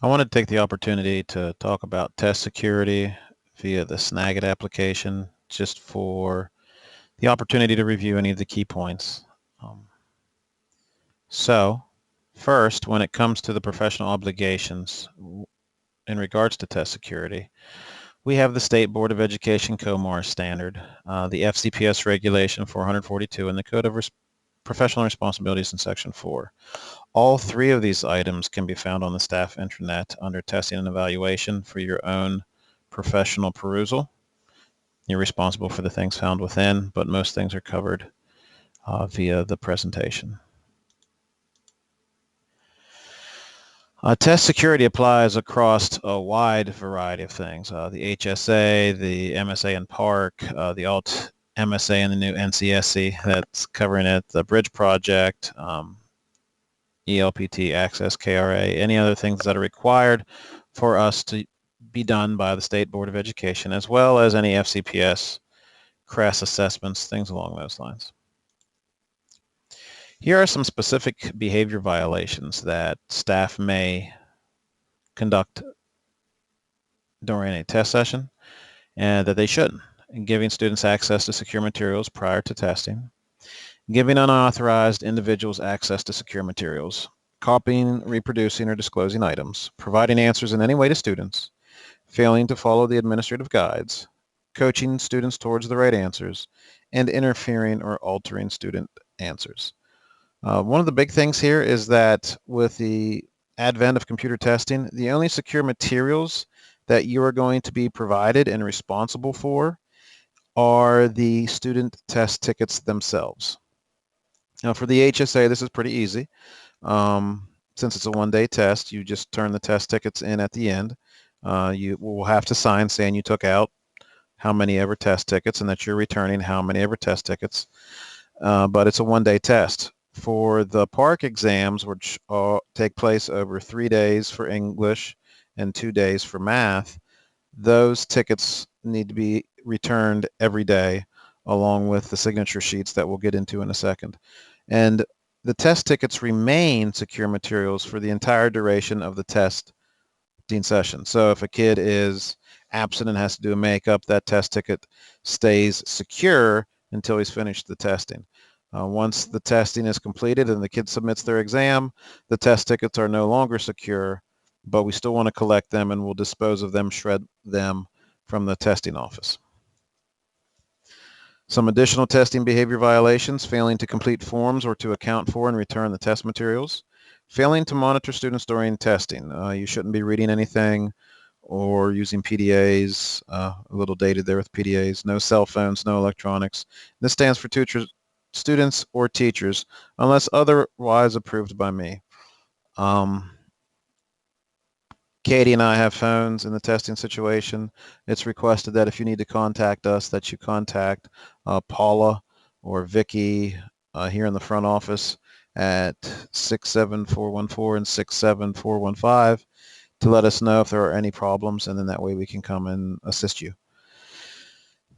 I want to take the opportunity to talk about test security via the Snagit application, just for the opportunity to review any of the key points. Um, so, first, when it comes to the professional obligations in regards to test security, we have the State Board of Education COMAR standard, the FCPS regulation 442, and the Code of Professional Responsibilities in Section 4. All three of these items can be found on the staff intranet under testing and evaluation for your own professional perusal. You're responsible for the things found within, but most things are covered via the presentation. Test security applies across a wide variety of things. The HSA, the MSA and Park, the Alt MSA and the new NCSC that's covering it, the Bridge Project, ELPT, Access, KRA, any other things that are required for us to be done by the State Board of Education, as well as any FCPS, CRAS assessments, things along those lines. Here are some specific behavior violations that staff may conduct during a test session and that they shouldn't. Giving students access to secure materials prior to testing, giving unauthorized individuals access to secure materials, copying, reproducing, or disclosing items, providing answers in any way to students, failing to follow the administrative guides, coaching students towards the right answers, and interfering or altering student answers. One of the big things here is that with the advent of computer testing, the only secure materials that you are going to be provided and responsible for are the student test tickets themselves. Now for the HSA, this is pretty easy. Since it's a one-day test, you just turn the test tickets in at the end. You will have to sign saying you took out how many ever test tickets and that you're returning how many ever test tickets. But it's a one-day test. For the Park exams, which take place over 3 days for English and 2 days for math, those tickets need to be returned every day along with the signature sheets that we'll get into in a second. And the test tickets remain secure materials for the entire duration of the testing session. So if a kid is absent and has to do a makeup, that test ticket stays secure until he's finished the testing. Once the testing is completed and the kid submits their exam, the test tickets are no longer secure, but we still want to collect them and we'll dispose of them, shred them from the testing office. Some additional testing behavior violations: failing to complete forms or to account for and return the test materials, failing to monitor students during testing. You shouldn't be reading anything or using PDAs, a little dated there with PDAs, no cell phones, no electronics. This stands for students or teachers, unless otherwise approved by me. Katie and I have phones in the testing situation. It's requested that if you need to contact us, that you contact Paula or Vicky here in the front office at 67414 and 67415 to let us know if there are any problems, and then that way we can come and assist you.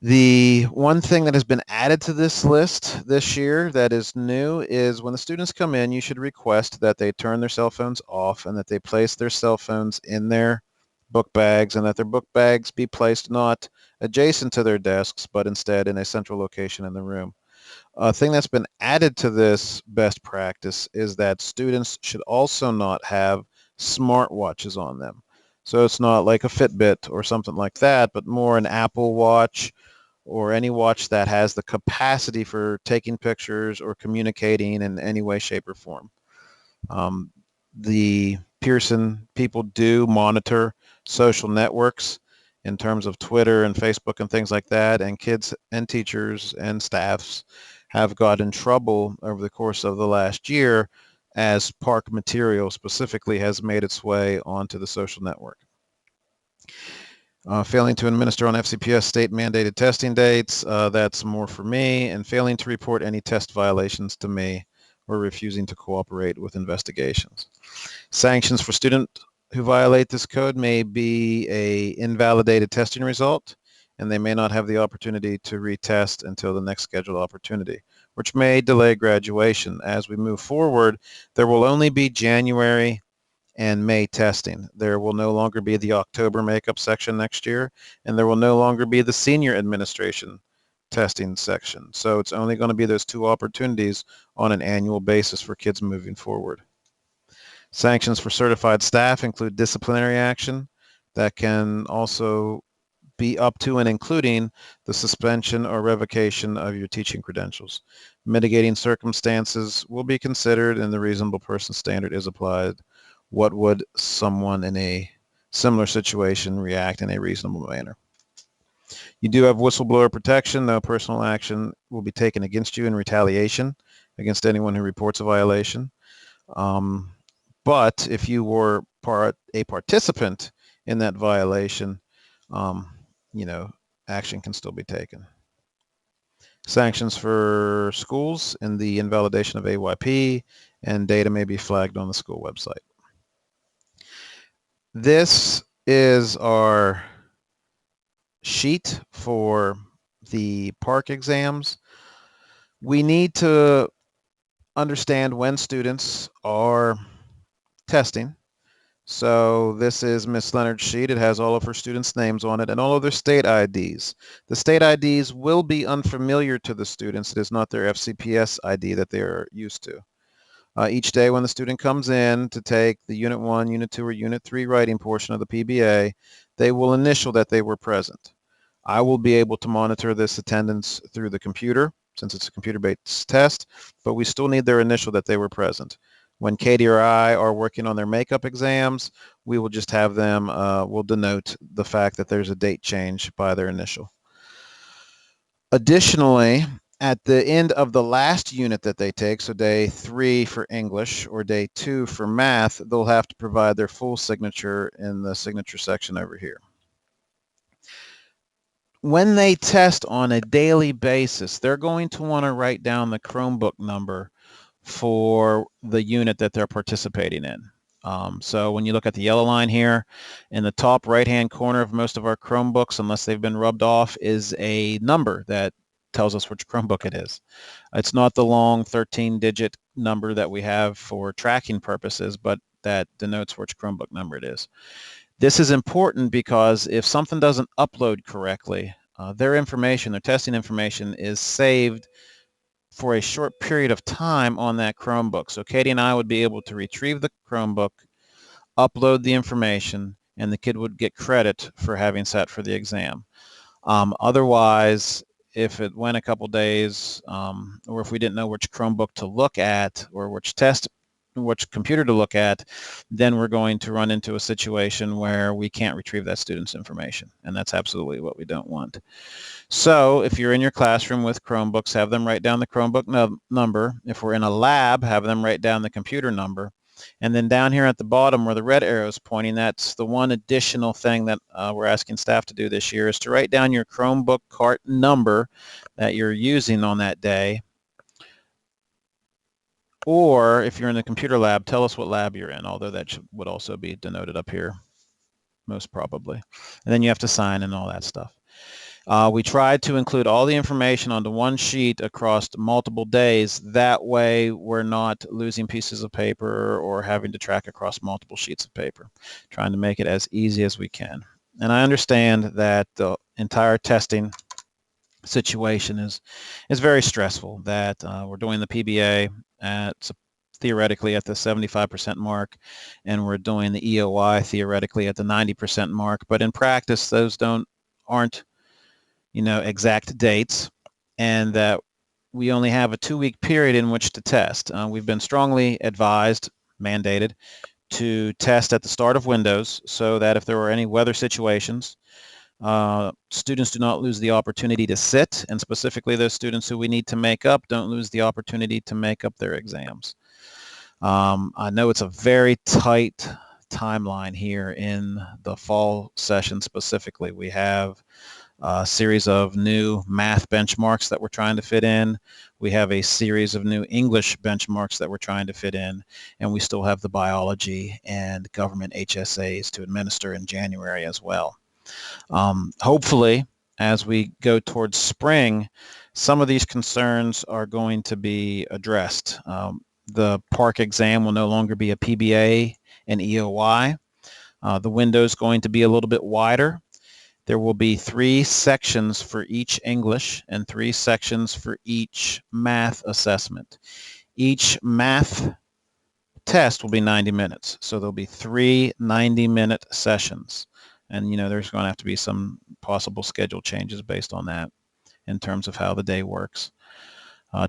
The one thing that has been added to this list this year that is new is when the students come in, you should request that they turn their cell phones off and that they place their cell phones in their book bags, and that their book bags be placed not adjacent to their desks, but instead in a central location in the room. A thing that's been added to this best practice is that students should also not have smartwatches on them. So it's not like a Fitbit or something like that, but more an Apple Watch or any watch that has the capacity for taking pictures or communicating in any way, shape, or form. The Pearson people do monitor social networks in terms of Twitter and Facebook and things like that, and kids and teachers and staffs have got in trouble over the course of the last year as Park material specifically has made its way onto the social network. Failing to administer on FCPS state-mandated testing dates, that's more for me, and failing to report any test violations to me or refusing to cooperate with investigations. Sanctions for students who violate this code may be a invalidated testing result, and they may not have the opportunity to retest until the next scheduled opportunity, which may delay graduation. As we move forward, there will only be January and May testing. There will no longer be the October makeup section next year, and there will no longer be the senior administration testing section. So it's only going to be those two opportunities on an annual basis for kids moving forward. Sanctions for certified staff include disciplinary action that can also be up to and including the suspension or revocation of your teaching credentials. Mitigating circumstances will be considered and the reasonable person standard is applied. What would someone in a similar situation react in a reasonable manner? You do have whistleblower protection. No personal action will be taken against you in retaliation against anyone who reports a violation. But if you were a participant in that violation, um, action can still be taken. Sanctions for schools and the invalidation of AYP, and data may be flagged on the school website. This is our sheet for the PARCC exams. We need to understand when students are testing. So this is Miss Leonard's sheet. It has all of her students' names on it and all of their state IDs. The state IDs will be unfamiliar to the students. It is not their FCPS ID that they are used to. Each day when the student comes in to take the Unit 1, Unit 2, or Unit 3 writing portion of the PBA, they will initial that they were present. I will be able to monitor this attendance through the computer since it's a computer-based test, but we still need their initial that they were present. When Katie or I are working on their makeup exams, we will just have them, we'll denote the fact that there's a date change by their initial. Additionally, at the end of the last unit that they take, so day 3 for English or day 2 for math, they'll have to provide their full signature in the signature section over here. When they test on a daily basis, they're going to want to write down the Chromebook number for the unit that they're participating in. So when you look at the yellow line here, in the top right-hand corner of most of our Chromebooks, unless they've been rubbed off, is a number that tells us which Chromebook it is. It's not the long 13-digit number that we have for tracking purposes, but that denotes which Chromebook number it is. This is important because if something doesn't upload correctly, their information, their testing information, is saved for a short period of time on that Chromebook. So Katie and I would be able to retrieve the Chromebook, upload the information, and the kid would get credit for having sat for the exam. Otherwise, if it went a couple days, or if we didn't know which Chromebook to look at or which computer to look at, then we're going to run into a situation where we can't retrieve that student's information, and that's absolutely what we don't want. So if you're in your classroom with Chromebooks, have them write down the Chromebook number. If we're in a lab, have them write down the computer number. And then down here at the bottom where the red arrow is pointing, that's the one additional thing that we're asking staff to do this year, is to write down your Chromebook cart number that you're using on that day. Or if you're in the computer lab, tell us what lab you're in, although that would also be denoted up here, most probably. And then you have to sign and all that stuff. We tried to include all the information onto one sheet across multiple days. That way we're not losing pieces of paper or having to track across multiple sheets of paper, trying to make it as easy as we can. And I understand that the entire testing situation is very stressful, that we're doing the PBA theoretically at the 75% mark, and we're doing the EOI theoretically at the 90% mark, but in practice those aren't exact dates, and that we only have a 2-week period in which to test. We've been strongly advised, mandated, to test at the start of windows so that if there are any weather situations, students do not lose the opportunity to sit, and specifically those students who we need to make up don't lose the opportunity to make up their exams. I know it's a very tight timeline here in the fall session specifically. We have a series of new math benchmarks that we're trying to fit in. We have a series of new English benchmarks that we're trying to fit in, and we still have the biology and government HSAs to administer in January as well. Hopefully, as we go towards spring, some of these concerns are going to be addressed. The PARCC exam will no longer be a PBA and EOI. The window is going to be a little bit wider. There will be 3 sections for each English and 3 sections for each math assessment. Each math test will be 90 minutes. So there'll be 3 90-minute sessions. And, there's going to have to be some possible schedule changes based on that in terms of how the day works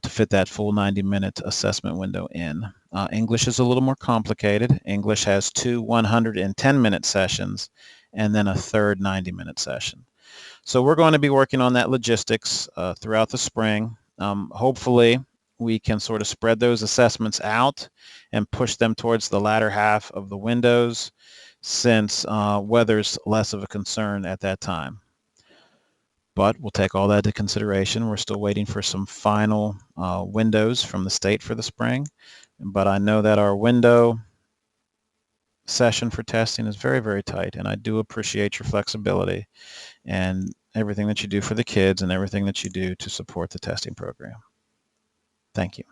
to fit that full 90-minute assessment window in. English is a little more complicated. English has 2 110-minute sessions and then a third 90-minute session. So we're going to be working on that logistics throughout the spring. Hopefully, we can sort of spread those assessments out and push them towards the latter half of the windows since weather's less of a concern at that time. But we'll take all that into consideration. We're still waiting for some final windows from the state for the spring. But I know that our window session for testing is very, very tight, and I do appreciate your flexibility and everything that you do for the kids and everything that you do to support the testing program. Thank you.